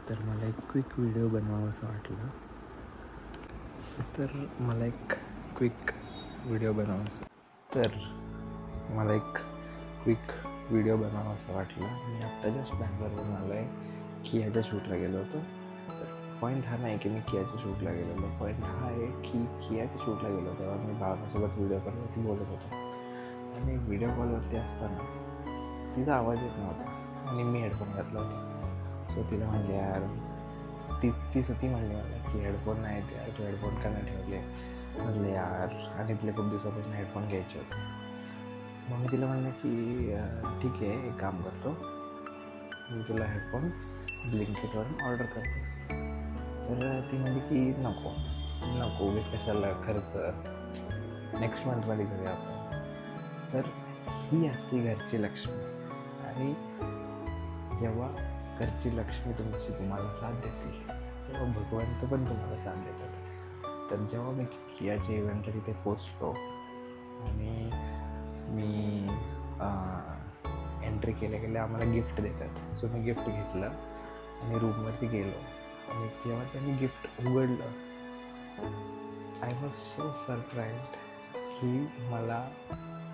तर मला एक क्विक व्हिडिओ बनवावंसं वाटलं. तर मला एक क्विक व्हिडिओ बनवावंसं वाटलं. मी आत्ता जस्ट बँगलोरवरून आलो आहे. कियाच्या शूटला गेलो होतो. तर पॉईंट हा नाही की मी कियाच्या शूटला गेलेलो. पॉईंट हा आहे की कियाच्या शूटला गेलो तेव्हा मी भावनासोबत व्हिडिओ कॉलवरती बोलत होतो. आणि व्हिडिओ कॉलवरती असताना तिचा आवाज येत नव्हता आणि मी हेडफोन घातला होता. सो तिला म्हणले यार ती स्वतः म्हणली मला की हेडफोन नाही येत यार, तू हेडफोन का नाही ठेवले. म्हणले यार आणि तिला खूप दिवसापासून हेडफोन घ्यायचे होते. मग मी तिला म्हणलं की ठीक आहे, एक काम करतो, मी तुला हेडफोन ब्लिंकिटवरून ऑर्डर करतो. तर ती म्हणली की नको उगीच कशाला खर्च, नेक्स्ट मंथमध्ये घेऊया आपण. तर ही असते घरची लक्ष्मी. आणि जेव्हा घरची लक्ष्मी तुम्हाला साथ देते तेव्हा भगवंत पण तुम्हाला साथ देतात. तर जेव्हा मी कियाच्या इव्हेंटला तिथे पोचलो आणि मी एंट्री केल्या आम्हाला गिफ्ट देतात. सो मी गिफ्ट घेतलं आणि रूमवरती गेलो. आणि जेव्हा त्यांनी गिफ्ट उघडलं, आय वॉज सो सरप्राईज्ड की मला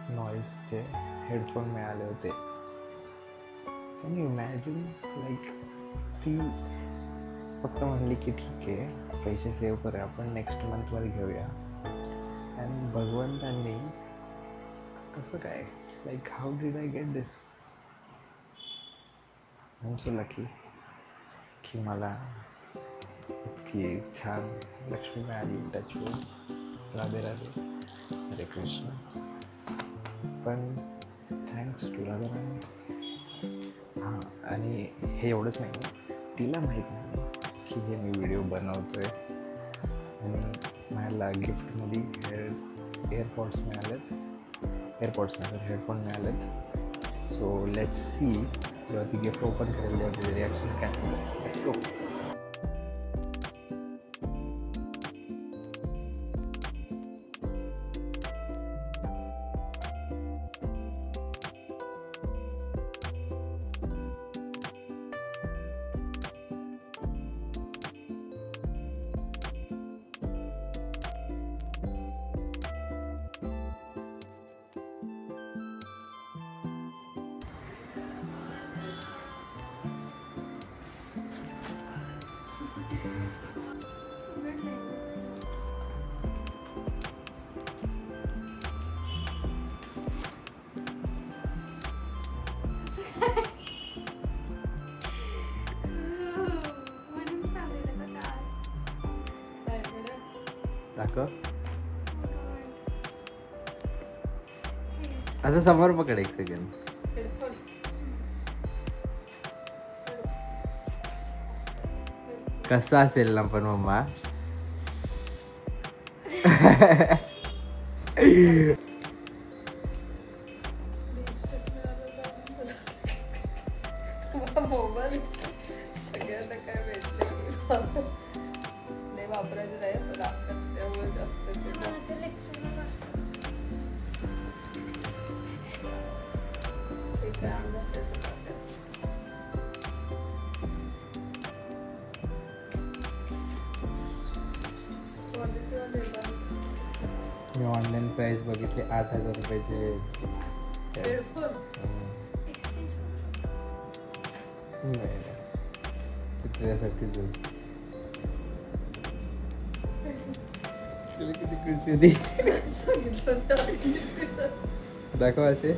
नॉईसचे हेडफोन मिळाले होते. कॅन यू इमॅजिन, लाईक ती फक्त म्हणली की ठीक आहे, पैसे सेव्ह करूया, आपण नेक्स्ट मंथमध्ये घेऊया. आणि भगवंतांनी कसं काय, like how did I get this? I am so lucky की मला इतकी छान लक्ष्मी मिळाली. टचवूड, राधे राधे, हरे कृष्ण. पण थँक्स टू राधाराणी. हां, आणि हे एवढंच नाही, तिला माहीत नाही की हे मी व्हिडिओ बनवतो आहे. आणि मला गिफ्टमध्ये एअरपॉड्स नाही तर हेडफोन मिळालेत. सो लेट्स सी, जेव्हा ती गिफ्ट ओपन करेल तेव्हा रिॲक्शन काय असेल. Let's go. दाखव, असं समोर पकड एक सेकंड. कसा असेल ना पण मम्मा. मोबाईल सगळ्यांना काय भेटलं नाही वापरायचं नाही, पण आपल्याच त्यामुळे जास्त मी ऑनलाईन प्राइस बघितले 8,000 रुपयाचे हेडफोन. नाही, तुझ्यासाठीच किती खुशी होती. दाखव असे.